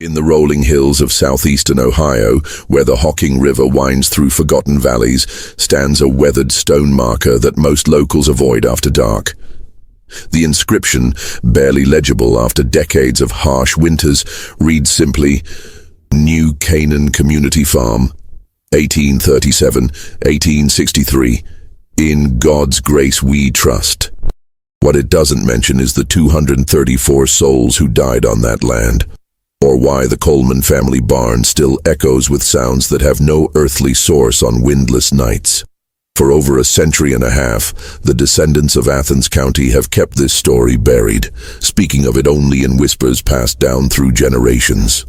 In the rolling hills of southeastern Ohio, where the Hocking River winds through forgotten valleys, stands a weathered stone marker that most locals avoid after dark. The inscription, barely legible after decades of harsh winters, reads simply, New Canaan Community Farm, 1837-1863. In God's grace we trust. What it doesn't mention is the 234 souls who died on that land, or why the Coleman family barn still echoes with sounds that have no earthly source on windless nights. For over a century and a half, the descendants of Athens County have kept this story buried, speaking of it only in whispers passed down through generations.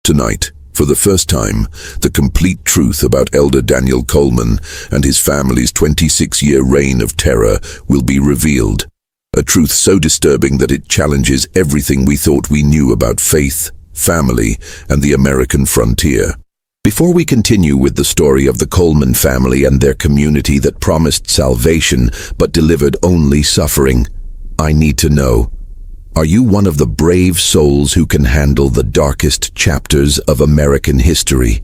Tonight, for the first time, the complete truth about Elder Daniel Coleman and his family's 26-year reign of terror will be revealed. A truth so disturbing that it challenges everything we thought we knew about faith, family, and the American frontier. Before we continue with the story of the Coleman family and their community that promised salvation but delivered only suffering, I need to know, are you one of the brave souls who can handle the darkest chapters of American history?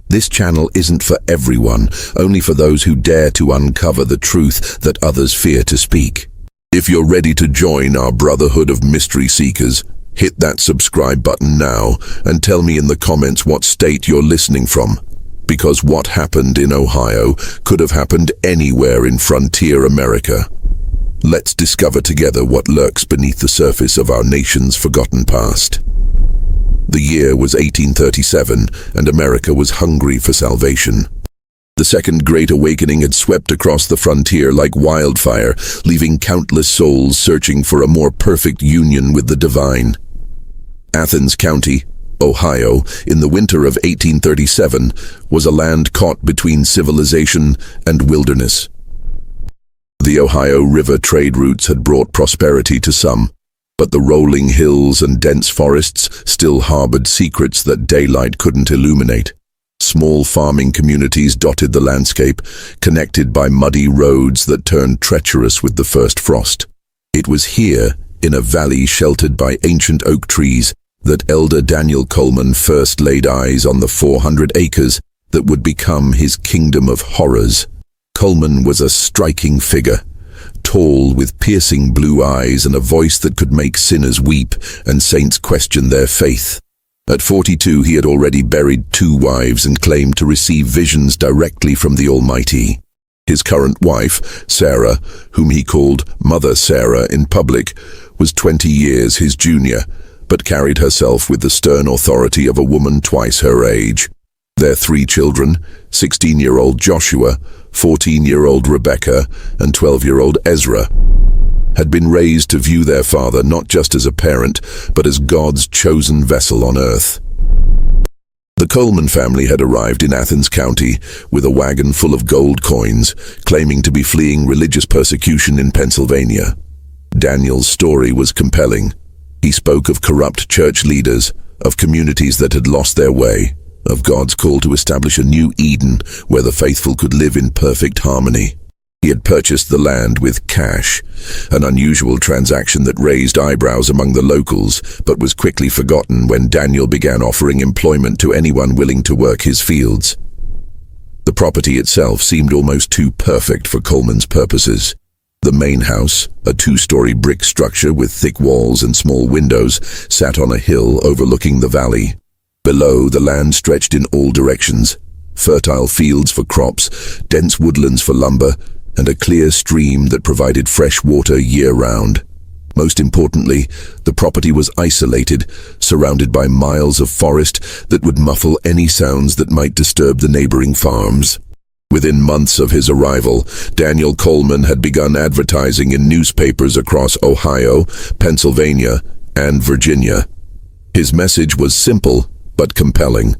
This channel isn't for everyone, only for those who dare to uncover the truth that others fear to speak. If you're ready to join our brotherhood of mystery seekers, hit that subscribe button now and tell me in the comments what state you're listening from. Because what happened in Ohio could have happened anywhere in frontier America. Let's discover together what lurks beneath the surface of our nation's forgotten past. The year was 1837, and America was hungry for salvation. The Second Great Awakening had swept across the frontier like wildfire, leaving countless souls searching for a more perfect union with the divine. Athens County, Ohio, in the winter of 1837, was a land caught between civilization and wilderness. The Ohio River trade routes had brought prosperity to some, but the rolling hills and dense forests still harbored secrets that daylight couldn't illuminate. Small farming communities dotted the landscape, connected by muddy roads that turned treacherous with the first frost. It was here, in a valley sheltered by ancient oak trees, that Elder Daniel Coleman first laid eyes on the 400 acres that would become his kingdom of horrors. Coleman was a striking figure, tall with piercing blue eyes and a voice that could make sinners weep and saints question their faith. At 42, he had already buried 2 wives and claimed to receive visions directly from the Almighty. His current wife, Sarah, whom he called Mother Sarah in public, was 20 years his junior, but carried herself with the stern authority of a woman twice her age. Their 3 children, 16-year-old Joshua, 14-year-old Rebecca, and 12-year-old Ezra, had been raised to view their father not just as a parent, but as God's chosen vessel on earth. The Coleman family had arrived in Athens County with a wagon full of gold coins, claiming to be fleeing religious persecution in Pennsylvania. Daniel's story was compelling. He spoke of corrupt church leaders, of communities that had lost their way, of God's call to establish a new Eden where the faithful could live in perfect harmony. He had purchased the land with cash, an unusual transaction that raised eyebrows among the locals, but was quickly forgotten when Daniel began offering employment to anyone willing to work his fields. The property itself seemed almost too perfect for Coleman's purposes. The main house, a 2-story brick structure with thick walls and small windows, sat on a hill overlooking the valley. Below, the land stretched in all directions, fertile fields for crops, dense woodlands for lumber, and a clear stream that provided fresh water year-round. Most importantly, the property was isolated, surrounded by miles of forest that would muffle any sounds that might disturb the neighboring farms. Within months of his arrival, Daniel Coleman had begun advertising in newspapers across Ohio, Pennsylvania, and Virginia. His message was simple but compelling.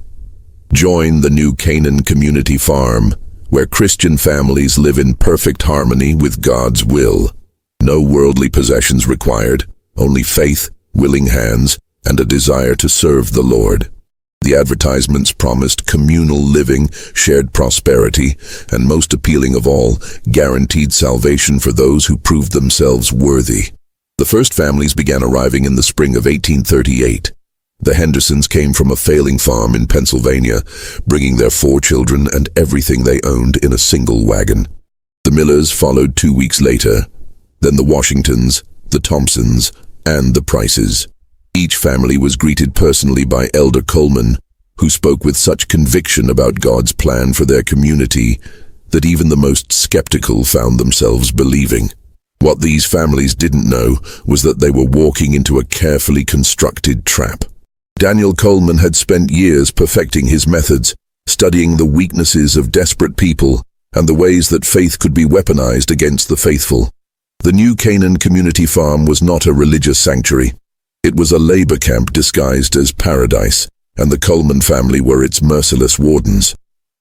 Join the New Canaan Community Farm, where Christian families live in perfect harmony with God's will. No worldly possessions required, only faith, willing hands, and a desire to serve the Lord. The advertisements promised communal living, shared prosperity, and most appealing of all, guaranteed salvation for those who proved themselves worthy. The first families began arriving in the spring of 1838. The Hendersons came from a failing farm in Pennsylvania, bringing their 4 children and everything they owned in a single wagon. The Millers followed 2 weeks later, then the Washingtons, the Thompsons, and the Prices. Each family was greeted personally by Elder Coleman, who spoke with such conviction about God's plan for their community that even the most skeptical found themselves believing. What these families didn't know was that they were walking into a carefully constructed trap. Daniel Coleman had spent years perfecting his methods, studying the weaknesses of desperate people and the ways that faith could be weaponized against the faithful. The new Canaan community farm was not a religious sanctuary. It was a labor camp disguised as paradise, and the Coleman family were its merciless wardens.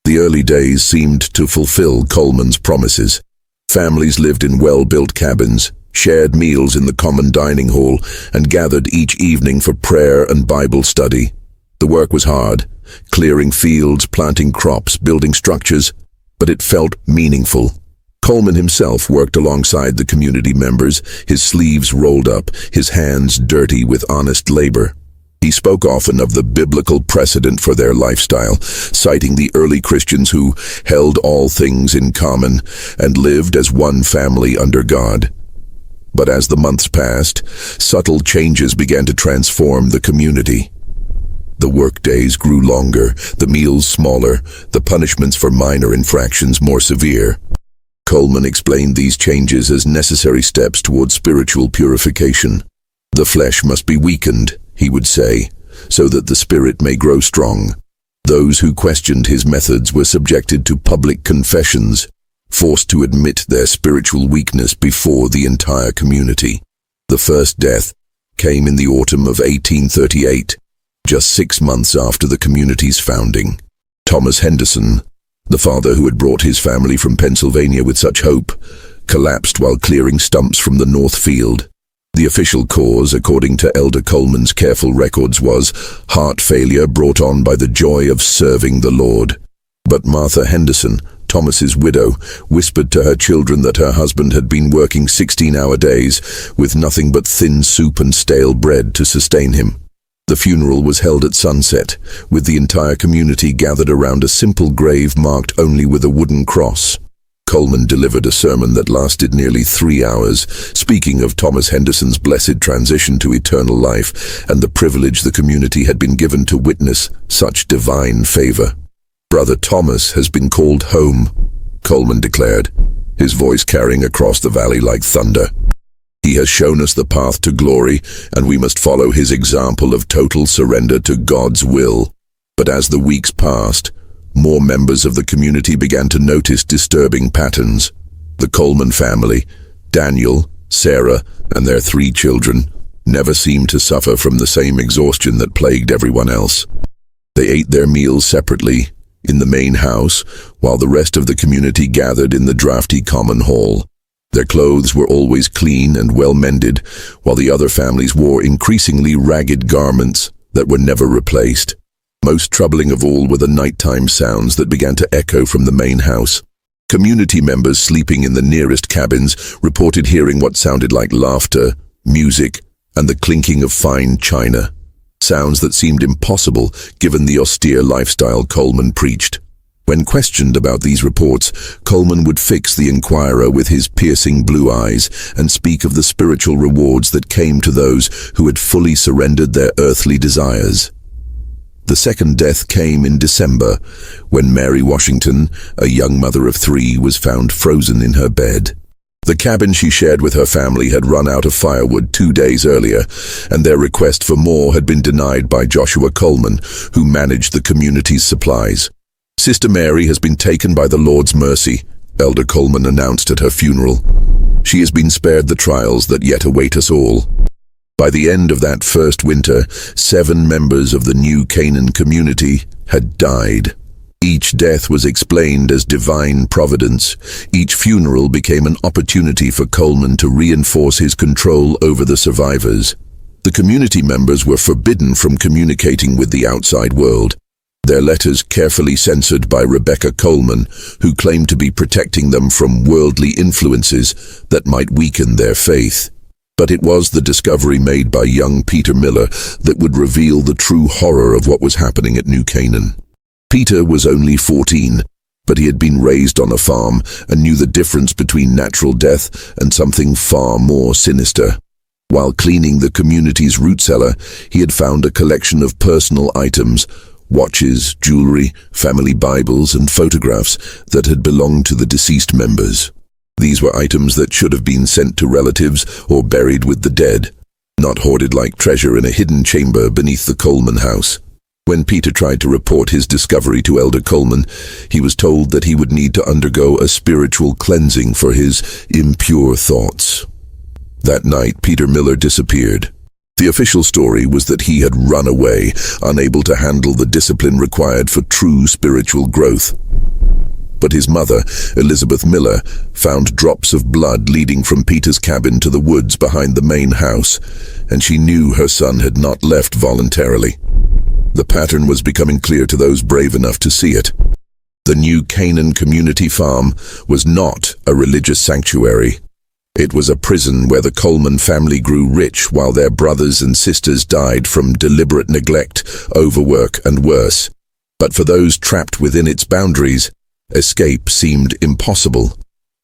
The early days seemed to fulfill Coleman's promises. Families lived in well-built cabins, shared meals in the common dining hall, and gathered each evening for prayer and Bible study. The work was hard, clearing fields, planting crops, building structures, but it felt meaningful. Coleman himself worked alongside the community members, his sleeves rolled up, his hands dirty with honest labor. He spoke often of the biblical precedent for their lifestyle, citing the early Christians who held all things in common and lived as one family under God. But as the months passed, subtle changes began to transform the community. The workdays grew longer, the meals smaller, the punishments for minor infractions more severe. Coleman explained these changes as necessary steps toward spiritual purification. The flesh must be weakened, he would say, so that the spirit may grow strong. Those who questioned his methods were subjected to public confessions, forced to admit their spiritual weakness before the entire community. The first death came in the autumn of 1838, just 6 months after the community's founding. Thomas Henderson, the father who had brought his family from Pennsylvania with such hope, collapsed while clearing stumps from the north field. The official cause, according to Elder Coleman's careful records, was heart failure brought on by the joy of serving the Lord. But Martha Henderson, Thomas's widow, whispered to her children that her husband had been working 16-hour days with nothing but thin soup and stale bread to sustain him. The funeral was held at sunset, with the entire community gathered around a simple grave marked only with a wooden cross. Coleman delivered a sermon that lasted nearly 3 hours, speaking of Thomas Henderson's blessed transition to eternal life and the privilege the community had been given to witness such divine favor. "Brother Thomas has been called home," Coleman declared, his voice carrying across the valley like thunder. "He has shown us the path to glory, and we must follow his example of total surrender to God's will." But as the weeks passed, more members of the community began to notice disturbing patterns. The Coleman family, Daniel, Sarah, and their 3 children, never seemed to suffer from the same exhaustion that plagued everyone else. They ate their meals separately, in the main house, while the rest of the community gathered in the drafty common hall. Their clothes were always clean and well-mended, while the other families wore increasingly ragged garments that were never replaced. Most troubling of all were the nighttime sounds that began to echo from the main house. Community members sleeping in the nearest cabins reported hearing what sounded like laughter, music, and the clinking of fine china. Sounds that seemed impossible given the austere lifestyle Coleman preached. When questioned about these reports, Coleman would fix the inquirer with his piercing blue eyes and speak of the spiritual rewards that came to those who had fully surrendered their earthly desires. The second death came in December, when Mary Washington, a young mother of 3, was found frozen in her bed. The cabin she shared with her family had run out of firewood 2 days earlier, and their request for more had been denied by Joshua Coleman, who managed the community's supplies. "Sister Mary has been taken by the Lord's mercy," Elder Coleman announced at her funeral. "She has been spared the trials that yet await us all." By the end of that first winter, 7 members of the new Canaan community had died. Each death was explained as divine providence. Each funeral became an opportunity for Coleman to reinforce his control over the survivors. The community members were forbidden from communicating with the outside world, their letters carefully censored by Rebecca Coleman, who claimed to be protecting them from worldly influences that might weaken their faith. But it was the discovery made by young Peter Miller that would reveal the true horror of what was happening at New Canaan. Peter was only 14, but he had been raised on a farm and knew the difference between natural death and something far more sinister. While cleaning the community's root cellar, he had found a collection of personal items, watches, jewelry, family Bibles, and photographs that had belonged to the deceased members. These were items that should have been sent to relatives or buried with the dead, not hoarded like treasure in a hidden chamber beneath the Coleman house. When Peter tried to report his discovery to Elder Coleman, he was told that he would need to undergo a spiritual cleansing for his impure thoughts. That night, Peter Miller disappeared. The official story was that he had run away, unable to handle the discipline required for true spiritual growth. But his mother, Elizabeth Miller, found drops of blood leading from Peter's cabin to the woods behind the main house, and she knew her son had not left voluntarily. The pattern was becoming clear to those brave enough to see it. The New Canaan community farm was not a religious sanctuary. It was a prison where the Coleman family grew rich while their brothers and sisters died from deliberate neglect, overwork, and worse. But for those trapped within its boundaries, escape seemed impossible.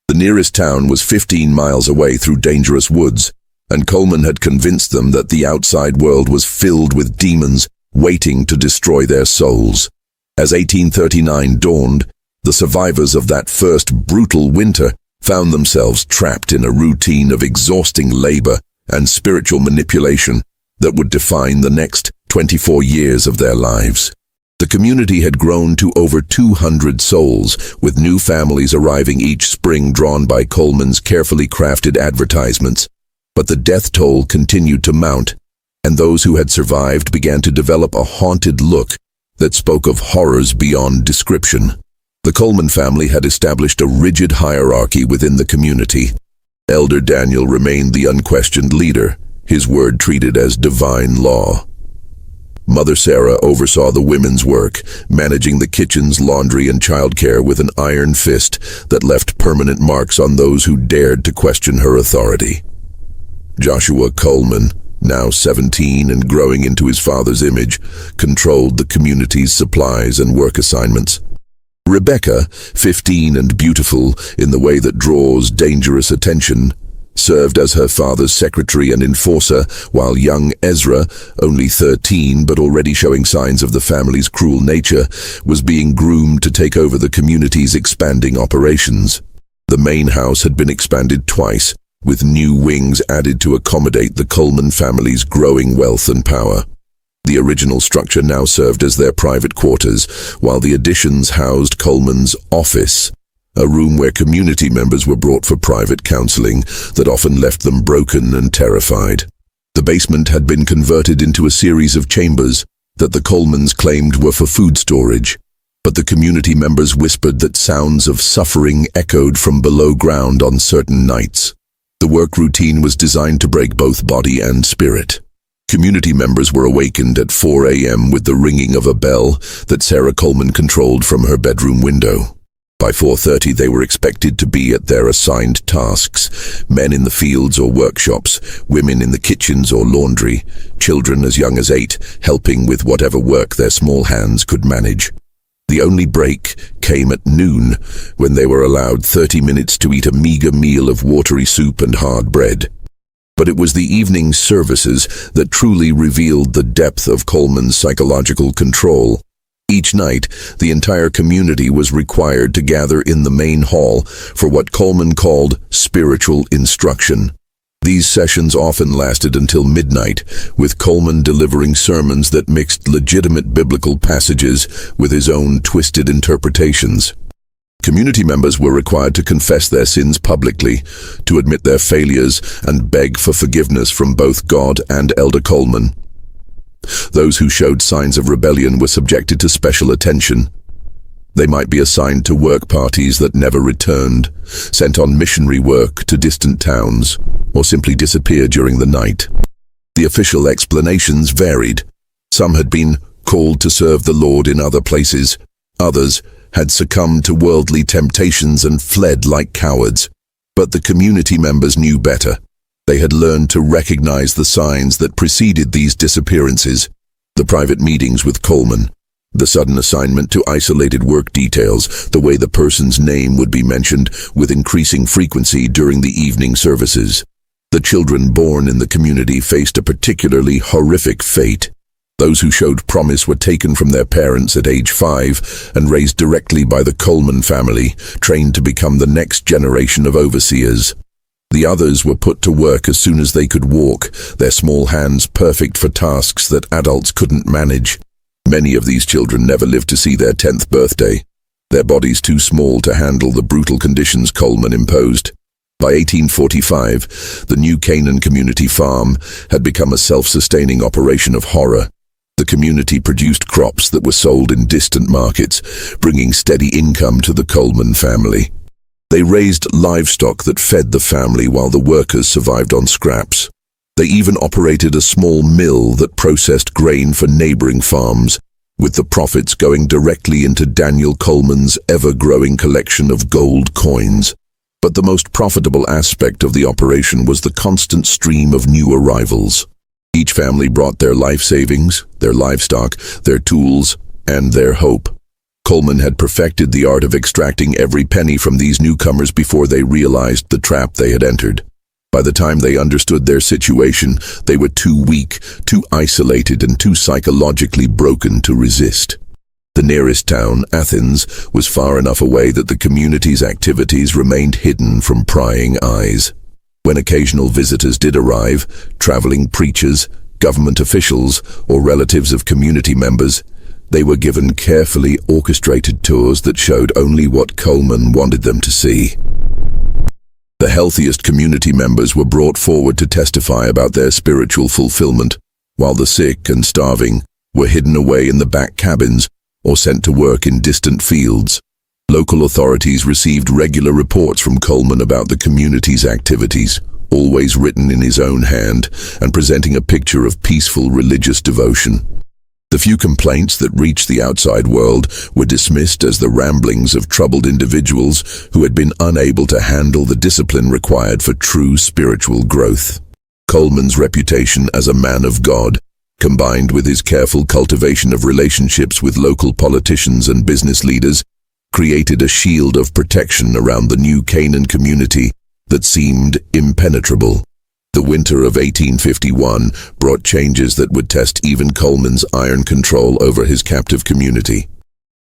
The nearest town was 15 miles away through dangerous woods, and Coleman had convinced them that the outside world was filled with demons waiting to destroy their souls. As 1839 dawned, the survivors of that first brutal winter found themselves trapped in a routine of exhausting labor and spiritual manipulation that would define the next 24 years of their lives. The community had grown to over 200 souls, with new families arriving each spring drawn by Coleman's carefully crafted advertisements. But the death toll continued to mount, and those who had survived began to develop a haunted look that spoke of horrors beyond description. The Coleman family had established a rigid hierarchy within the community. Elder Daniel remained the unquestioned leader, his word treated as divine law. Mother Sarah oversaw the women's work, managing the kitchens, laundry, and childcare with an iron fist that left permanent marks on those who dared to question her authority. Joshua Coleman, now 17 and growing into his father's image, controlled the community's supplies and work assignments. Rebecca, 15 and beautiful in the way that draws dangerous attention, served as her father's secretary and enforcer, while young Ezra, only 13 but already showing signs of the family's cruel nature, was being groomed to take over the community's expanding operations. The main house had been expanded twice, with new wings added to accommodate the Coleman family's growing wealth and power. The original structure now served as their private quarters, while the additions housed Coleman's office, a room where community members were brought for private counseling that often left them broken and terrified. The basement had been converted into a series of chambers that the Colemans claimed were for food storage, but the community members whispered that sounds of suffering echoed from below ground on certain nights. The work routine was designed to break both body and spirit. Community members were awakened at 4 a.m. with the ringing of a bell that Sarah Coleman controlled from her bedroom window. By 4:30 they were expected to be at their assigned tasks, men in the fields or workshops, women in the kitchens or laundry, children as young as 8 helping with whatever work their small hands could manage. The only break came at noon, when they were allowed 30 minutes to eat a meager meal of watery soup and hard bread. But it was the evening services that truly revealed the depth of Coleman's psychological control. Each night, the entire community was required to gather in the main hall for what Coleman called spiritual instruction. These sessions often lasted until midnight, with Coleman delivering sermons that mixed legitimate biblical passages with his own twisted interpretations. Community members were required to confess their sins publicly, to admit their failures, and beg for forgiveness from both God and Elder Coleman. Those who showed signs of rebellion were subjected to special attention. They might be assigned to work parties that never returned, sent on missionary work to distant towns, or simply disappeared during the night. The official explanations varied. Some had been called to serve the Lord in other places. Others had succumbed to worldly temptations and fled like cowards. But the community members knew better. They had learned to recognize the signs that preceded these disappearances: the private meetings with Coleman, the sudden assignment to isolated work details, the way the person's name would be mentioned with increasing frequency during the evening services. The children born in the community faced a particularly horrific fate. Those who showed promise were taken from their parents at age 5 and raised directly by the Coleman family, trained to become the next generation of overseers. The others were put to work as soon as they could walk, their small hands perfect for tasks that adults couldn't manage. Many of these children never lived to see their 10th birthday, their bodies too small to handle the brutal conditions Coleman imposed. By 1845, the new Canaan community farm had become a self-sustaining operation of horror. The community produced crops that were sold in distant markets, bringing steady income to the Coleman family. They raised livestock that fed the family while the workers survived on scraps. They even operated a small mill that processed grain for neighboring farms, with the profits going directly into Daniel Coleman's ever-growing collection of gold coins. But the most profitable aspect of the operation was the constant stream of new arrivals. Each family brought their life savings, their livestock, their tools, and their hope. Coleman had perfected the art of extracting every penny from these newcomers before they realized the trap they had entered. By the time they understood their situation, they were too weak, too isolated, and too psychologically broken to resist. The nearest town, Athens, was far enough away that the community's activities remained hidden from prying eyes. When occasional visitors did arrive, traveling preachers, government officials, or relatives of community members, they were given carefully orchestrated tours that showed only what Coleman wanted them to see. The healthiest community members were brought forward to testify about their spiritual fulfillment, while the sick and starving were hidden away in the back cabins or sent to work in distant fields. Local authorities received regular reports from Coleman about the community's activities, always written in his own hand and presenting a picture of peaceful religious devotion. The few complaints that reached the outside world were dismissed as the ramblings of troubled individuals who had been unable to handle the discipline required for true spiritual growth. Coleman's reputation as a man of God, combined with his careful cultivation of relationships with local politicians and business leaders, created a shield of protection around the new Canaan community that seemed impenetrable. The winter of 1851 brought changes that would test even Coleman's iron control over his captive community.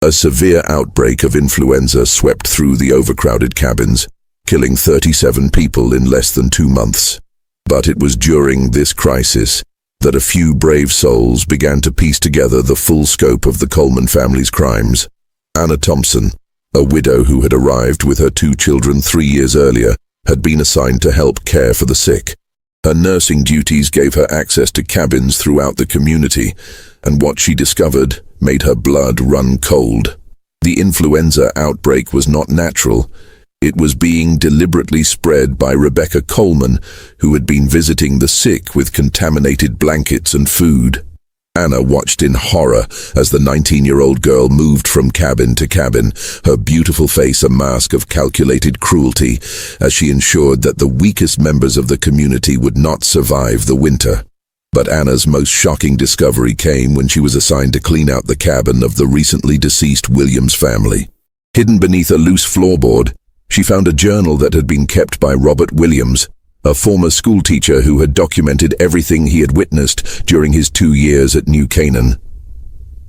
A severe outbreak of influenza swept through the overcrowded cabins, killing 37 people in less than 2 months. But it was during this crisis that a few brave souls began to piece together the full scope of the Coleman family's crimes. Anna Thompson, a widow who had arrived with her 2 children 3 years earlier, had been assigned to help care for the sick. Her nursing duties gave her access to cabins throughout the community, and what she discovered made her blood run cold. The influenza outbreak was not natural. It was being deliberately spread by Rebecca Coleman, who had been visiting the sick with contaminated blankets and food. Anna watched in horror as the 19-year-old girl moved from cabin to cabin, her beautiful face a mask of calculated cruelty, as she ensured that the weakest members of the community would not survive the winter. But Anna's most shocking discovery came when she was assigned to clean out the cabin of the recently deceased Williams family. Hidden beneath a loose floorboard, she found a journal that had been kept by Robert Williams, a former schoolteacher who had documented everything he had witnessed during his 2 years at New Canaan.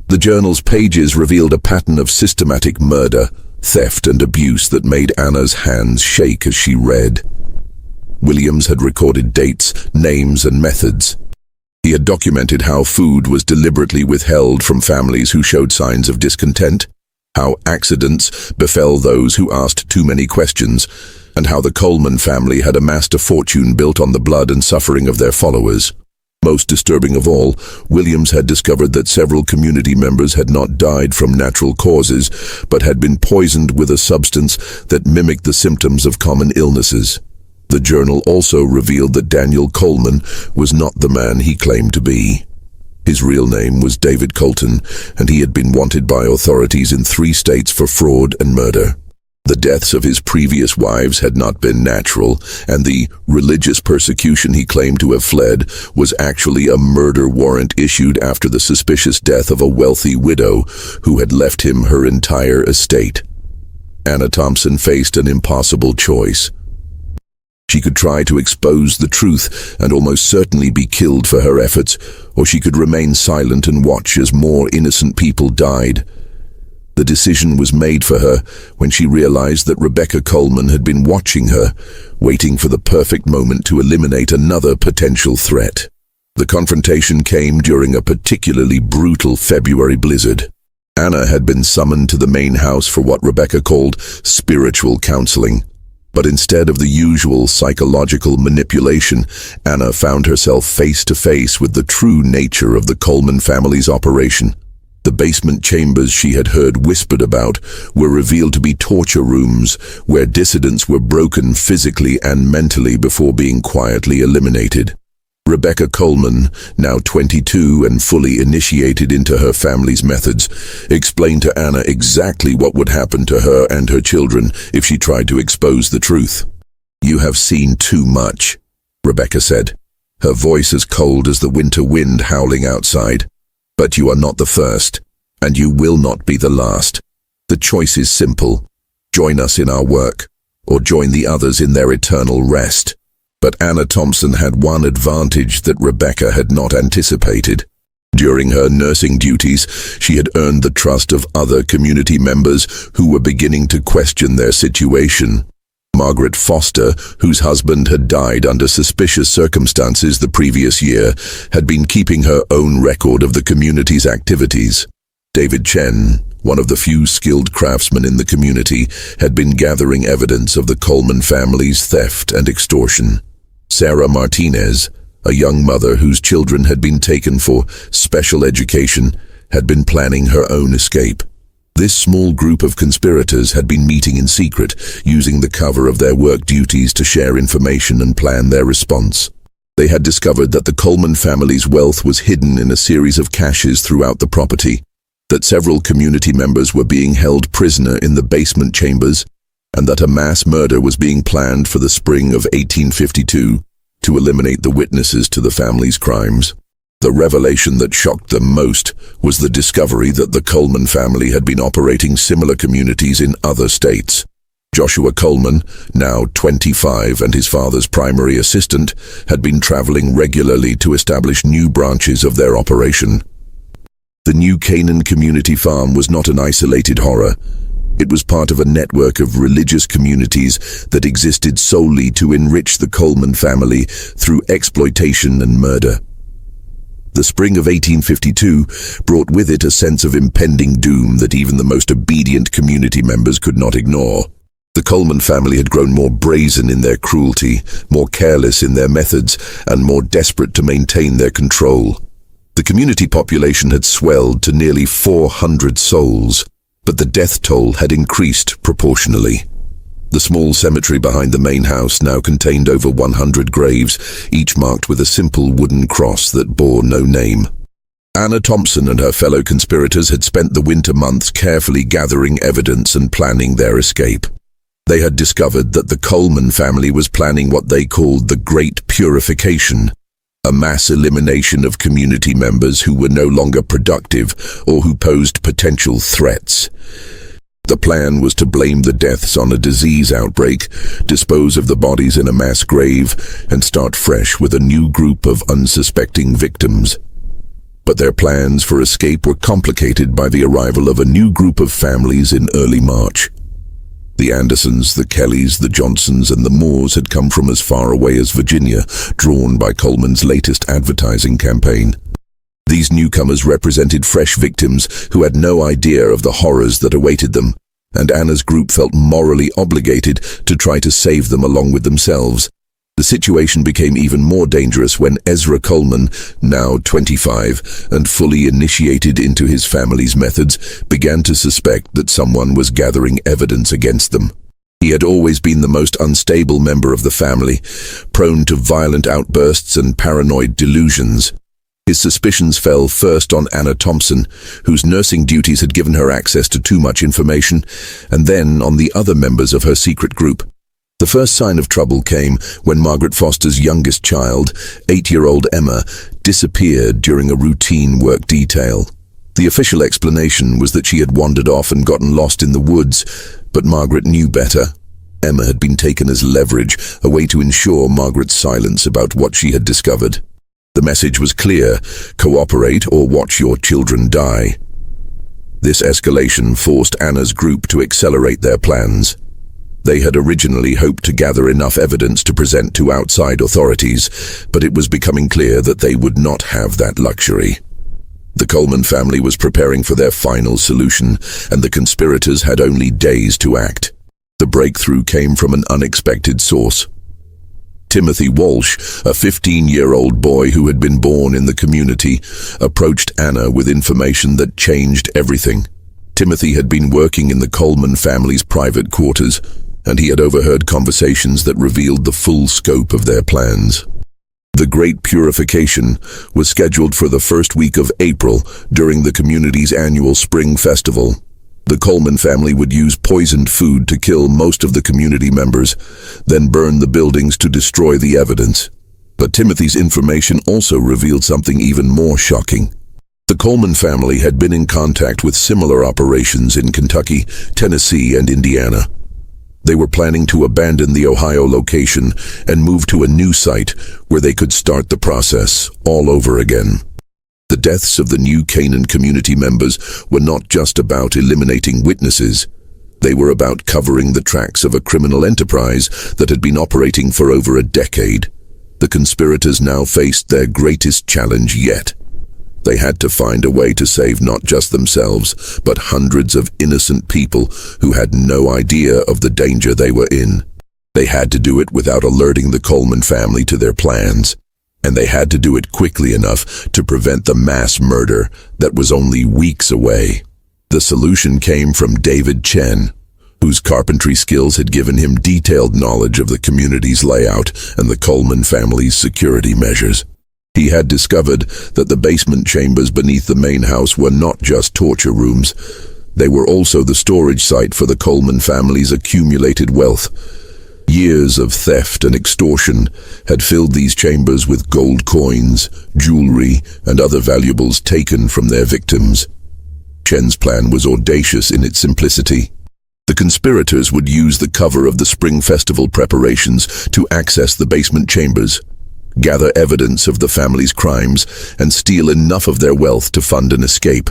The journal's pages revealed a pattern of systematic murder, theft, and abuse that made Anna's hands shake as she read. Williams had recorded dates, names, and methods. He had documented how food was deliberately withheld from families who showed signs of discontent, how accidents befell those who asked too many questions, and how the Coleman family had amassed a fortune built on the blood and suffering of their followers. Most disturbing of all, Williams had discovered that several community members had not died from natural causes, but had been poisoned with a substance that mimicked the symptoms of common illnesses. The journal also revealed that Daniel Coleman was not the man he claimed to be. His real name was David Colton, and he had been wanted by authorities in 3 states for fraud and murder. The deaths of his previous wives had not been natural, and the religious persecution he claimed to have fled was actually a murder warrant issued after the suspicious death of a wealthy widow who had left him her entire estate. Anna Thompson faced an impossible choice. She could try to expose the truth and almost certainly be killed for her efforts, or she could remain silent and watch as more innocent people died. The decision was made for her when she realized that Rebecca Coleman had been watching her, waiting for the perfect moment to eliminate another potential threat. The confrontation came during a particularly brutal February blizzard. Anna had been summoned to the main house for what Rebecca called spiritual counseling. But instead of the usual psychological manipulation, Anna found herself face to face with the true nature of the Coleman family's operation. The basement chambers she had heard whispered about were revealed to be torture rooms where dissidents were broken physically and mentally before being quietly eliminated. Rebecca Coleman, now 22 and fully initiated into her family's methods, explained to Anna exactly what would happen to her and her children if she tried to expose the truth. "You have seen too much," Rebecca said, her voice as cold as the winter wind howling outside. "But you are not the first, and you will not be the last. The choice is simple. Join us in our work, or join the others in their eternal rest." But Anna Thompson had one advantage that Rebecca had not anticipated. During her nursing duties, she had earned the trust of other community members who were beginning to question their situation. Margaret Foster, whose husband had died under suspicious circumstances the previous year, had been keeping her own record of the community's activities. David Chen, one of the few skilled craftsmen in the community, had been gathering evidence of the Coleman family's theft and extortion. Sarah Martinez, a young mother whose children had been taken for special education, had been planning her own escape. This small group of conspirators had been meeting in secret, using the cover of their work duties to share information and plan their response. They had discovered that the Coleman family's wealth was hidden in a series of caches throughout the property, that several community members were being held prisoner in the basement chambers, and that a mass murder was being planned for the spring of 1852 to eliminate the witnesses to the family's crimes. The revelation that shocked them most was the discovery that the Coleman family had been operating similar communities in other states. Joshua Coleman, now 25 and his father's primary assistant, had been traveling regularly to establish new branches of their operation. The new Canaan community farm was not an isolated horror. It was part of a network of religious communities that existed solely to enrich the Coleman family through exploitation and murder. The spring of 1852 brought with it a sense of impending doom that even the most obedient community members could not ignore. The Coleman family had grown more brazen in their cruelty, more careless in their methods, and more desperate to maintain their control. The community population had swelled to nearly 400 souls, but the death toll had increased proportionally. The small cemetery behind the main house now contained over 100 graves, each marked with a simple wooden cross that bore no name. Anna Thompson and her fellow conspirators had spent the winter months carefully gathering evidence and planning their escape. They had discovered that the Coleman family was planning what they called the Great Purification, a mass elimination of community members who were no longer productive or who posed potential threats. The plan was to blame the deaths on a disease outbreak, dispose of the bodies in a mass grave, and start fresh with a new group of unsuspecting victims. But their plans for escape were complicated by the arrival of a new group of families in early March. The Andersons, the Kellys, the Johnsons, and the Moores had come from as far away as Virginia, drawn by Coleman's latest advertising campaign. These newcomers represented fresh victims who had no idea of the horrors that awaited them, and Anna's group felt morally obligated to try to save them along with themselves. The situation became even more dangerous when Ezra Coleman, now 25 and fully initiated into his family's methods, began to suspect that someone was gathering evidence against them. He had always been the most unstable member of the family, prone to violent outbursts and paranoid delusions. His suspicions fell first on Anna Thompson, whose nursing duties had given her access to too much information, and then on the other members of her secret group. The first sign of trouble came when Margaret Foster's youngest child, 8-year-old Emma, disappeared during a routine work detail. The official explanation was that she had wandered off and gotten lost in the woods, but Margaret knew better. Emma had been taken as leverage, a way to ensure Margaret's silence about what she had discovered. The message was clear: cooperate or watch your children die. This escalation forced Anna's group to accelerate their plans. They had originally hoped to gather enough evidence to present to outside authorities, but it was becoming clear that they would not have that luxury. The Coleman family was preparing for their final solution, and the conspirators had only days to act. The breakthrough came from an unexpected source. Timothy Walsh, a 15-year-old boy who had been born in the community, approached Anna with information that changed everything. Timothy had been working in the Coleman family's private quarters, and he had overheard conversations that revealed the full scope of their plans. The Great Purification was scheduled for the first week of April during the community's annual spring festival. The Coleman family would use poisoned food to kill most of the community members, then burn the buildings to destroy the evidence. But Timothy's information also revealed something even more shocking. The Coleman family had been in contact with similar operations in Kentucky, Tennessee, and Indiana. They were planning to abandon the Ohio location and move to a new site where they could start the process all over again. The deaths of the new Canaan community members were not just about eliminating witnesses. They were about covering the tracks of a criminal enterprise that had been operating for over a decade. The conspirators now faced their greatest challenge yet. They had to find a way to save not just themselves, but hundreds of innocent people who had no idea of the danger they were in. They had to do it without alerting the Coleman family to their plans. And they had to do it quickly enough to prevent the mass murder that was only weeks away. The solution came from David Chen, whose carpentry skills had given him detailed knowledge of the community's layout and the Coleman family's security measures. He had discovered that the basement chambers beneath the main house were not just torture rooms. They were also the storage site for the Coleman family's accumulated wealth. Years of theft and extortion had filled these chambers with gold coins, jewelry, and other valuables taken from their victims. Chen's plan was audacious in its simplicity. The conspirators would use the cover of the Spring Festival preparations to access the basement chambers, gather evidence of the family's crimes, and steal enough of their wealth to fund an escape.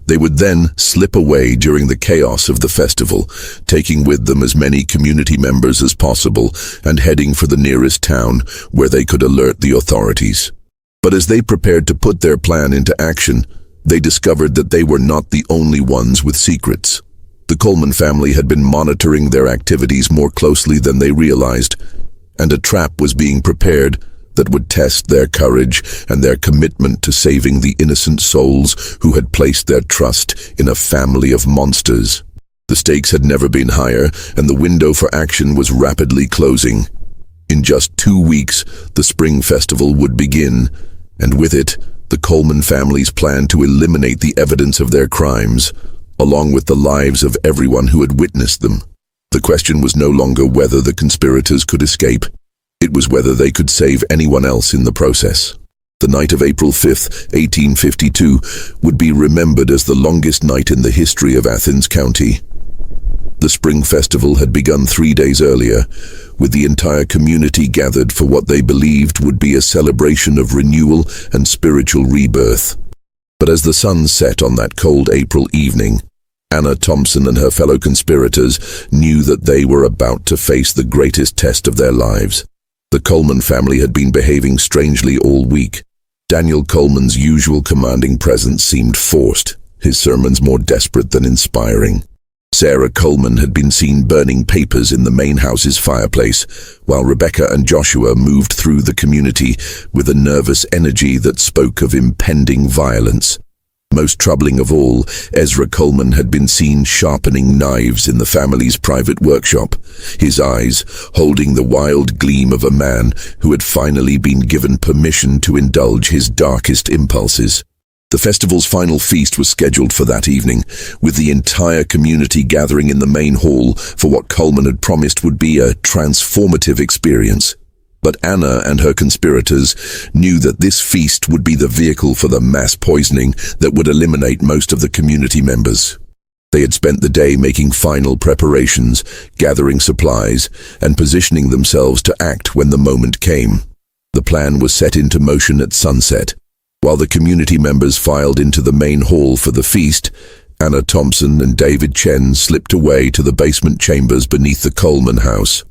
They would then slip away during the chaos of the festival, taking with them as many community members as possible and heading for the nearest town where they could alert the authorities. But as they prepared to put their plan into action, they discovered that they were not the only ones with secrets. The Coleman family had been monitoring their activities more closely than they realized, and a trap was being prepared that would test their courage and their commitment to saving the innocent souls who had placed their trust in a family of monsters. The stakes had never been higher, and the window for action was rapidly closing. In just 2 weeks, the Spring Festival would begin, and with it, the Coleman family's plan to eliminate the evidence of their crimes, along with the lives of everyone who had witnessed them. The question was no longer whether the conspirators could escape. It was whether they could save anyone else in the process. The night of April 5th, 1852, would be remembered as the longest night in the history of Athens County. The Spring Festival had begun 3 days earlier, with the entire community gathered for what they believed would be a celebration of renewal and spiritual rebirth. But as the sun set on that cold April evening, Anna Thompson and her fellow conspirators knew that they were about to face the greatest test of their lives. The Coleman family had been behaving strangely all week. Daniel Coleman's usual commanding presence seemed forced, his sermons more desperate than inspiring. Sarah Coleman had been seen burning papers in the main house's fireplace, while Rebecca and Joshua moved through the community with a nervous energy that spoke of impending violence. Most troubling of all, Ezra Coleman had been seen sharpening knives in the family's private workshop, his eyes holding the wild gleam of a man who had finally been given permission to indulge his darkest impulses. The festival's final feast was scheduled for that evening, with the entire community gathering in the main hall for what Coleman had promised would be a transformative experience. But Anna and her conspirators knew that this feast would be the vehicle for the mass poisoning that would eliminate most of the community members. They had spent the day making final preparations, gathering supplies, and positioning themselves to act when the moment came. The plan was set into motion at sunset. While the community members filed into the main hall for the feast, Anna Thompson and David Chen slipped away to the basement chambers beneath the Coleman house.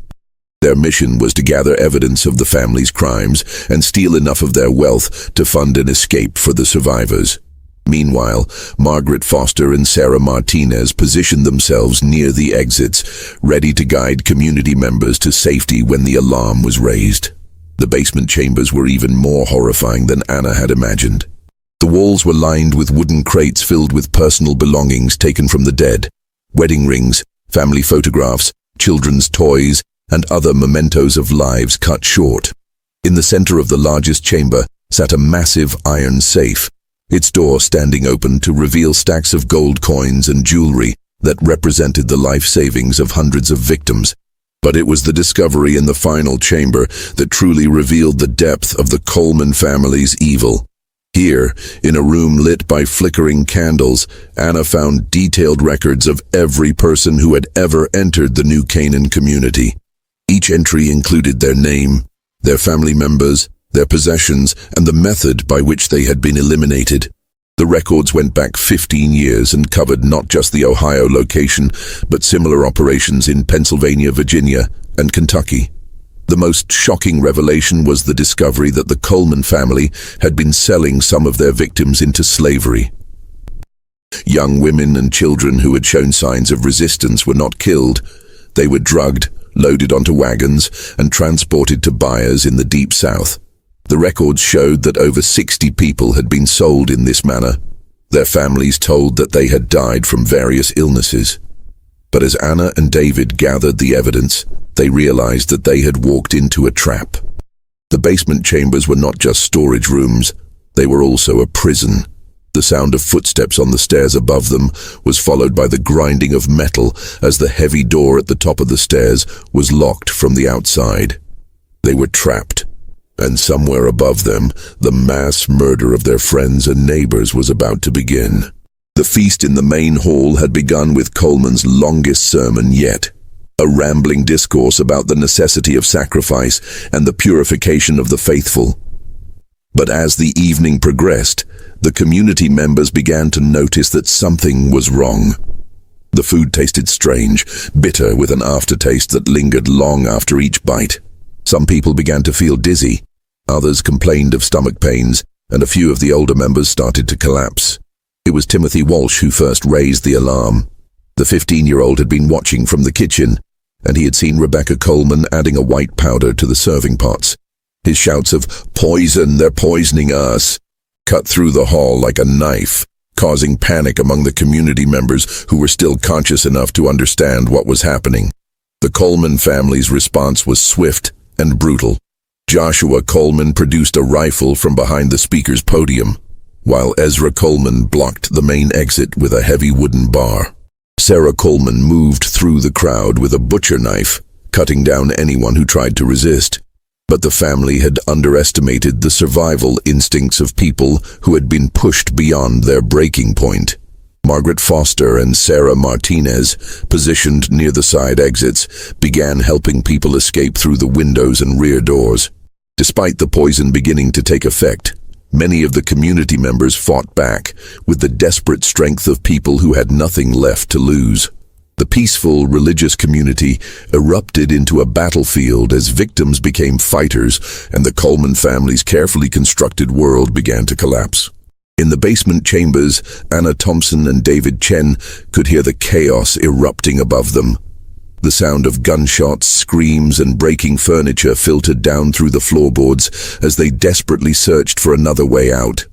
Their mission was to gather evidence of the family's crimes and steal enough of their wealth to fund an escape for the survivors. Meanwhile, Margaret Foster and Sarah Martinez positioned themselves near the exits, ready to guide community members to safety when the alarm was raised. The basement chambers were even more horrifying than Anna had imagined. The walls were lined with wooden crates filled with personal belongings taken from the dead: wedding rings, family photographs, children's toys, and other mementos of lives cut short. In the center of the largest chamber sat a massive iron safe, its door standing open to reveal stacks of gold coins and jewelry that represented the life savings of hundreds of victims. But it was the discovery in the final chamber that truly revealed the depth of the Coleman family's evil. Here, in a room lit by flickering candles, Anna found detailed records of every person who had ever entered the new Canaan community. Each entry included their name, their family members, their possessions, and the method by which they had been eliminated. The records went back 15 years and covered not just the Ohio location, but similar operations in Pennsylvania, Virginia, and Kentucky. The most shocking revelation was the discovery that the Coleman family had been selling some of their victims into slavery. Young women and children who had shown signs of resistance were not killed. They were drugged, loaded onto wagons, and transported to buyers in the Deep South. The records showed that over 60 people had been sold in this manner, their families told that they had died from various illnesses. But as Anna and David gathered the evidence, they realized that they had walked into a trap. The basement chambers were not just storage rooms, they were also a prison. The sound of footsteps on the stairs above them was followed by the grinding of metal as the heavy door at the top of the stairs was locked from the outside. They were trapped, and somewhere above them, the mass murder of their friends and neighbors was about to begin. The feast in the main hall had begun with Coleman's longest sermon yet, a rambling discourse about the necessity of sacrifice and the purification of the faithful. But as the evening progressed, the community members began to notice that something was wrong. The food tasted strange, bitter with an aftertaste that lingered long after each bite. Some people began to feel dizzy, others complained of stomach pains, and a few of the older members started to collapse. It was Timothy Walsh who first raised the alarm. The 15-year-old had been watching from the kitchen, and he had seen Rebecca Coleman adding a white powder to the serving pots. His shouts of, "Poison, they're poisoning us," cut through the hall like a knife, causing panic among the community members who were still conscious enough to understand what was happening. The Coleman family's response was swift and brutal. Joshua Coleman produced a rifle from behind the speaker's podium, while Ezra Coleman blocked the main exit with a heavy wooden bar. Sarah Coleman moved through the crowd with a butcher knife, cutting down anyone who tried to resist. But the family had underestimated the survival instincts of people who had been pushed beyond their breaking point. Margaret Foster and Sarah Martinez, positioned near the side exits, began helping people escape through the windows and rear doors. Despite the poison beginning to take effect, many of the community members fought back with the desperate strength of people who had nothing left to lose. The peaceful religious community erupted into a battlefield as victims became fighters and the Coleman family's carefully constructed world began to collapse. In the basement chambers, Anna Thompson and David Chen could hear the chaos erupting above them. The sound of gunshots, screams, and breaking furniture filtered down through the floorboards as they desperately searched for another way out.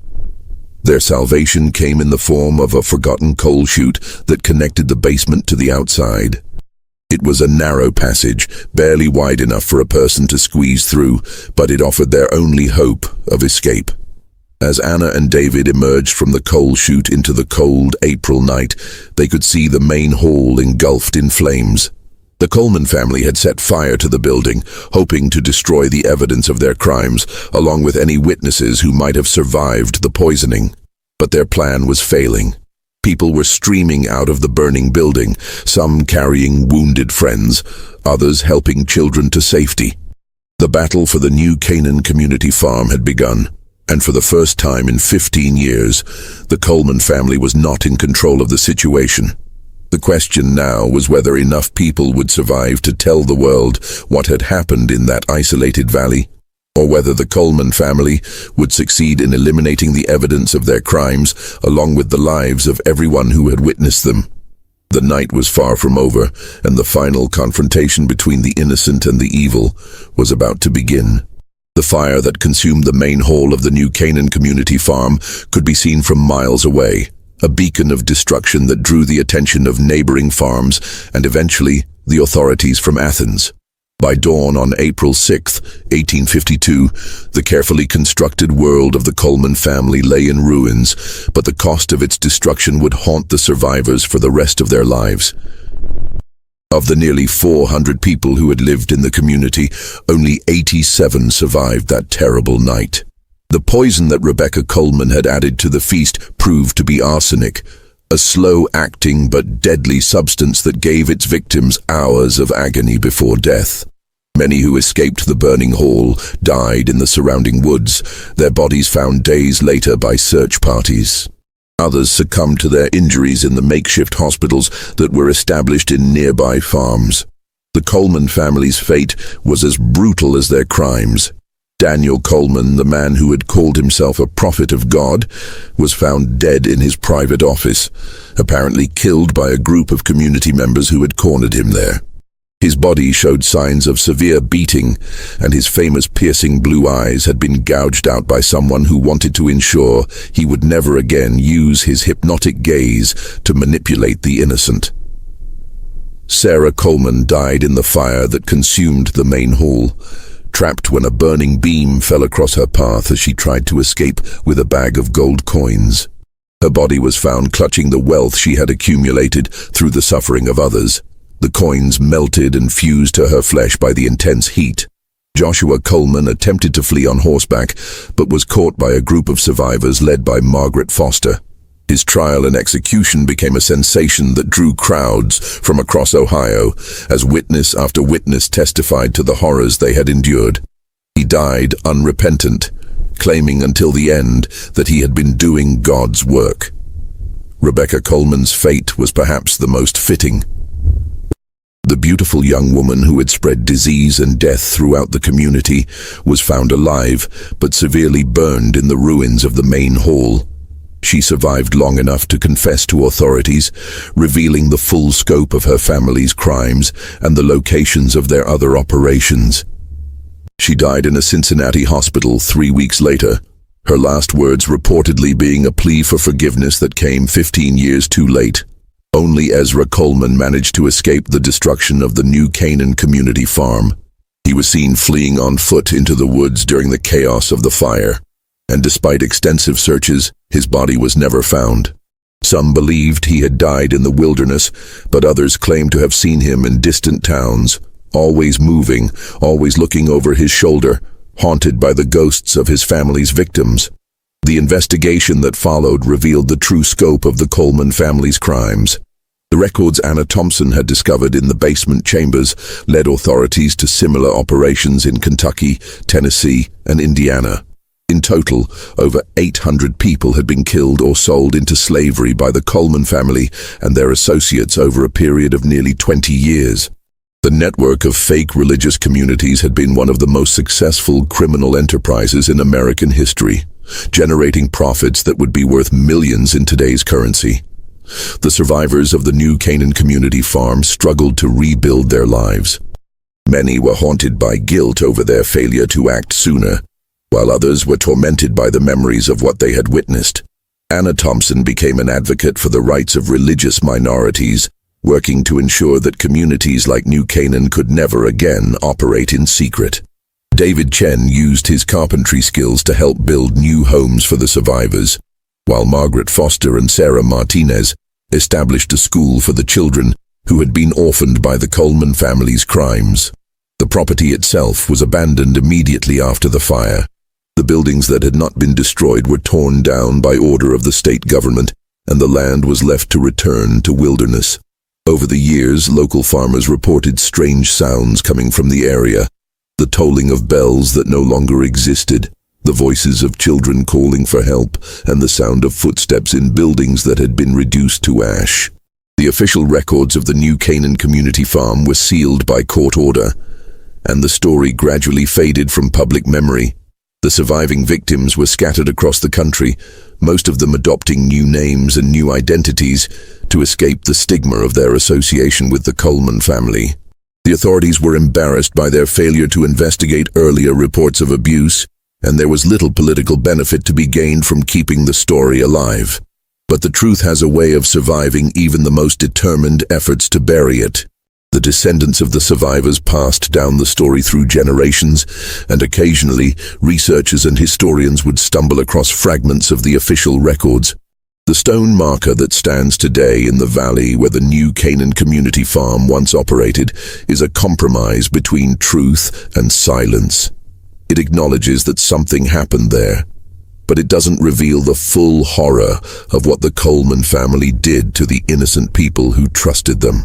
Their salvation came in the form of a forgotten coal chute that connected the basement to the outside. It was a narrow passage, barely wide enough for a person to squeeze through, but it offered their only hope of escape. As Anna and David emerged from the coal chute into the cold April night, they could see the main hall engulfed in flames. The Coleman family had set fire to the building, hoping to destroy the evidence of their crimes, along with any witnesses who might have survived the poisoning. But their plan was failing. People were streaming out of the burning building, some carrying wounded friends, others helping children to safety. The battle for the new Canaan community farm had begun, and for the first time in 15 years, the Coleman family was not in control of the situation. The question now was whether enough people would survive to tell the world what had happened in that isolated valley, or whether the Coleman family would succeed in eliminating the evidence of their crimes along with the lives of everyone who had witnessed them. The night was far from over, and the final confrontation between the innocent and the evil was about to begin. The fire that consumed the main hall of the new Canaan community farm could be seen from miles away, a beacon of destruction that drew the attention of neighboring farms and eventually the authorities from Athens. By dawn on April 6, 1852, the carefully constructed world of the Coleman family lay in ruins, but the cost of its destruction would haunt the survivors for the rest of their lives. Of the nearly 400 people who had lived in the community, only 87 survived that terrible night. The poison that Rebecca Coleman had added to the feast proved to be arsenic, a slow-acting but deadly substance that gave its victims hours of agony before death. Many who escaped the burning hall died in the surrounding woods, their bodies found days later by search parties. Others succumbed to their injuries in the makeshift hospitals that were established in nearby farms. The Coleman family's fate was as brutal as their crimes. Daniel Coleman, the man who had called himself a prophet of God, was found dead in his private office, apparently killed by a group of community members who had cornered him there. His body showed signs of severe beating, and his famous piercing blue eyes had been gouged out by someone who wanted to ensure he would never again use his hypnotic gaze to manipulate the innocent. Sarah Coleman died in the fire that consumed the main hall, trapped when a burning beam fell across her path as she tried to escape with a bag of gold coins. Her body was found clutching the wealth she had accumulated through the suffering of others. The coins melted and fused to her flesh by the intense heat. Joshua Coleman attempted to flee on horseback, but was caught by a group of survivors led by Margaret Foster. His trial and execution became a sensation that drew crowds from across Ohio, as witness after witness testified to the horrors they had endured. He died unrepentant, claiming until the end that he had been doing God's work. Rebecca Coleman's fate was perhaps the most fitting. The beautiful young woman who had spread disease and death throughout the community was found alive, but severely burned in the ruins of the main hall. She survived long enough to confess to authorities, revealing the full scope of her family's crimes and the locations of their other operations. She died in a Cincinnati hospital 3 weeks later, her last words reportedly being a plea for forgiveness that came 15 years too late. Only Ezra Coleman managed to escape the destruction of the new Canaan community farm. He was seen fleeing on foot into the woods during the chaos of the fire, and despite extensive searches, his body was never found. Some believed he had died in the wilderness, but others claimed to have seen him in distant towns, always moving, always looking over his shoulder, haunted by the ghosts of his family's victims. The investigation that followed revealed the true scope of the Coleman family's crimes. The records Anna Thompson had discovered in the basement chambers led authorities to similar operations in Kentucky, Tennessee, and Indiana. In total, over 800 people had been killed or sold into slavery by the Coleman family and their associates over a period of nearly 20 years. The network of fake religious communities had been one of the most successful criminal enterprises in American history, generating profits that would be worth millions in today's currency. The survivors of the new Canaan community farm struggled to rebuild their lives. Many were haunted by guilt over their failure to act sooner, while others were tormented by the memories of what they had witnessed. Anna Thompson became an advocate for the rights of religious minorities, working to ensure that communities like New Canaan could never again operate in secret. David Chen used his carpentry skills to help build new homes for the survivors, while Margaret Foster and Sarah Martinez established a school for the children who had been orphaned by the Coleman family's crimes. The property itself was abandoned immediately after the fire. The buildings that had not been destroyed were torn down by order of the state government, and the land was left to return to wilderness. Over the years, local farmers reported strange sounds coming from the area, the tolling of bells that no longer existed, the voices of children calling for help, and the sound of footsteps in buildings that had been reduced to ash. The official records of the New Canaan community farm were sealed by court order, and the story gradually faded from public memory. The surviving victims were scattered across the country, most of them adopting new names and new identities to escape the stigma of their association with the Coleman family. The authorities were embarrassed by their failure to investigate earlier reports of abuse, and there was little political benefit to be gained from keeping the story alive. But the truth has a way of surviving even the most determined efforts to bury it. The descendants of the survivors passed down the story through generations, and occasionally researchers and historians would stumble across fragments of the official records. The stone marker that stands today in the valley where the New Canaan community farm once operated is a compromise between truth and silence. It acknowledges that something happened there, but it doesn't reveal the full horror of what the Coleman family did to the innocent people who trusted them.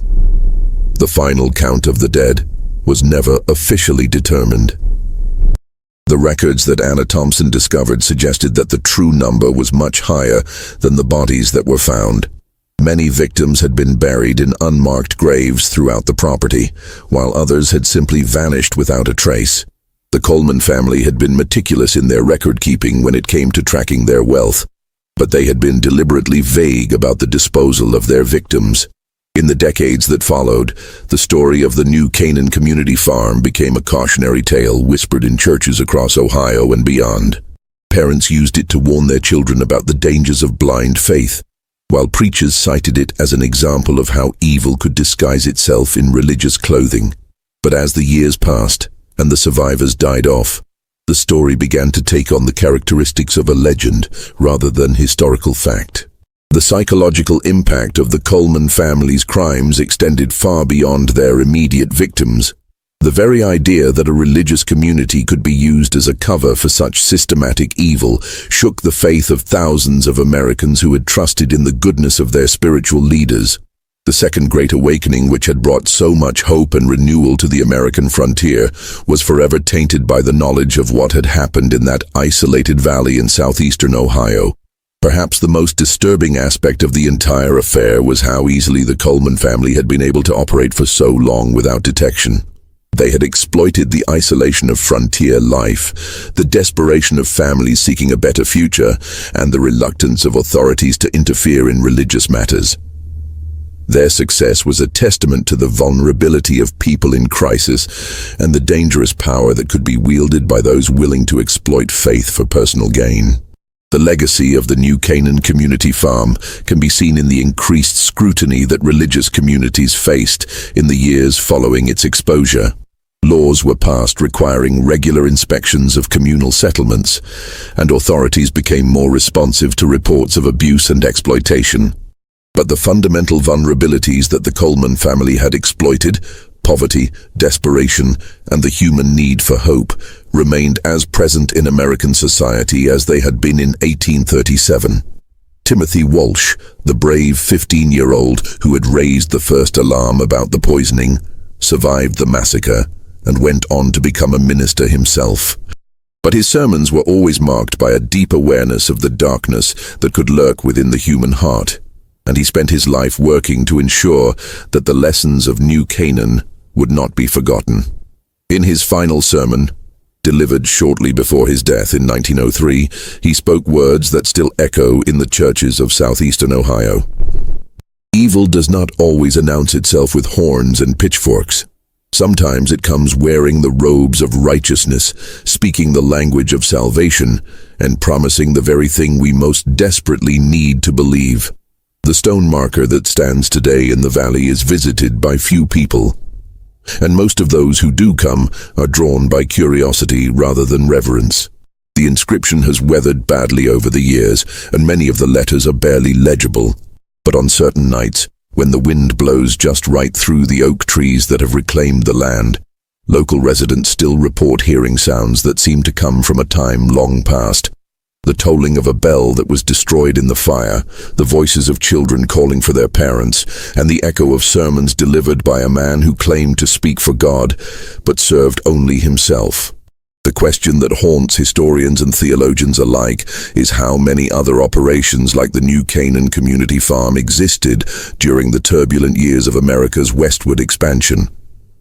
The final count of the dead was never officially determined. The records that Anna Thompson discovered suggested that the true number was much higher than the bodies that were found. Many victims had been buried in unmarked graves throughout the property, while others had simply vanished without a trace. The Coleman family had been meticulous in their record-keeping when it came to tracking their wealth, but they had been deliberately vague about the disposal of their victims. In the decades that followed, the story of the New Canaan community farm became a cautionary tale whispered in churches across Ohio and beyond. Parents used it to warn their children about the dangers of blind faith, while preachers cited it as an example of how evil could disguise itself in religious clothing. But as the years passed, and the survivors died off, the story began to take on the characteristics of a legend rather than historical fact. The psychological impact of the Coleman family's crimes extended far beyond their immediate victims. The very idea that a religious community could be used as a cover for such systematic evil shook the faith of thousands of Americans who had trusted in the goodness of their spiritual leaders. The Second Great Awakening, which had brought so much hope and renewal to the American frontier, was forever tainted by the knowledge of what had happened in that isolated valley in southeastern Ohio. Perhaps the most disturbing aspect of the entire affair was how easily the Coleman family had been able to operate for so long without detection. They had exploited the isolation of frontier life, the desperation of families seeking a better future, and the reluctance of authorities to interfere in religious matters. Their success was a testament to the vulnerability of people in crisis and the dangerous power that could be wielded by those willing to exploit faith for personal gain. The legacy of the New Canaan community farm can be seen in the increased scrutiny that religious communities faced in the years following its exposure. Laws were passed requiring regular inspections of communal settlements, and authorities became more responsive to reports of abuse and exploitation. But the fundamental vulnerabilities that the Coleman family had exploited, poverty, desperation, and the human need for hope, remained as present in American society as they had been in 1837. Timothy Walsh, the brave 15-year-old who had raised the first alarm about the poisoning, survived the massacre and went on to become a minister himself. But his sermons were always marked by a deep awareness of the darkness that could lurk within the human heart, and he spent his life working to ensure that the lessons of New Canaan would not be forgotten. In his final sermon, delivered shortly before his death in 1903, he spoke words that still echo in the churches of southeastern Ohio. Evil does not always announce itself with horns and pitchforks. Sometimes it comes wearing the robes of righteousness, speaking the language of salvation, and promising the very thing we most desperately need to believe. The stone marker that stands today in the valley is visited by few people, and most of those who do come are drawn by curiosity rather than reverence. The inscription has weathered badly over the years, and many of the letters are barely legible. But on certain nights, when the wind blows just right through the oak trees that have reclaimed the land, local residents still report hearing sounds that seem to come from a time long past. The tolling of a bell that was destroyed in the fire, the voices of children calling for their parents, and the echo of sermons delivered by a man who claimed to speak for God, but served only himself. The question that haunts historians and theologians alike is how many other operations like the new Canaan community farm existed during the turbulent years of America's westward expansion.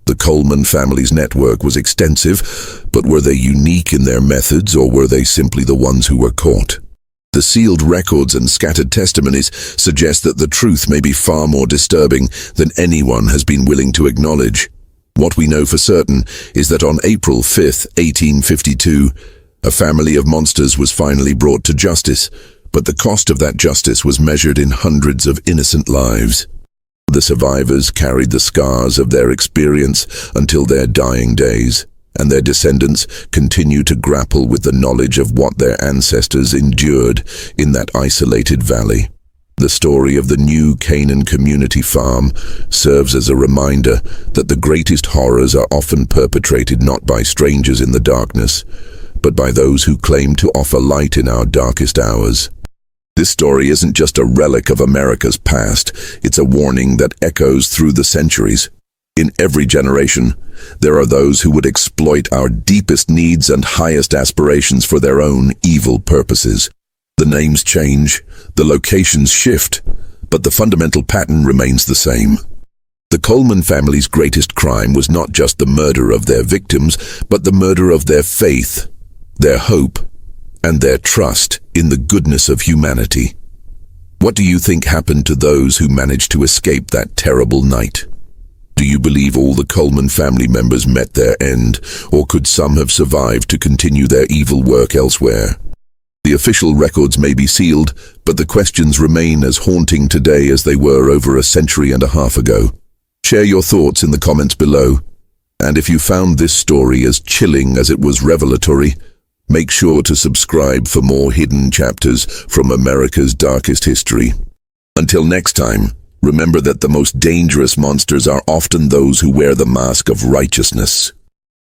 The Coleman family's network was extensive, but were they unique in their methods, or were they simply the ones who were caught? The sealed records and scattered testimonies suggest that the truth may be far more disturbing than anyone has been willing to acknowledge. What we know for certain is that on April 5, 1852, a family of monsters was finally brought to justice, but the cost of that justice was measured in hundreds of innocent lives. The survivors carried the scars of their experience until their dying days, and their descendants continue to grapple with the knowledge of what their ancestors endured in that isolated valley. The story of the new Canaan community farm serves as a reminder that the greatest horrors are often perpetrated not by strangers in the darkness, but by those who claim to offer light in our darkest hours. This story isn't just a relic of America's past, it's a warning that echoes through the centuries. In every generation, there are those who would exploit our deepest needs and highest aspirations for their own evil purposes. The names change, the locations shift, but the fundamental pattern remains the same. The Coleman family's greatest crime was not just the murder of their victims, but the murder of their faith, their hope, and their trust in the goodness of humanity. What do you think happened to those who managed to escape that terrible night? Do you believe all the Coleman family members met their end, or could some have survived to continue their evil work elsewhere? The official records may be sealed, but the questions remain as haunting today as they were over a century and a half ago. Share your thoughts in the comments below, and if you found this story as chilling as it was revelatory, make sure to subscribe for more hidden chapters from America's darkest history. Until next time, remember that the most dangerous monsters are often those who wear the mask of righteousness.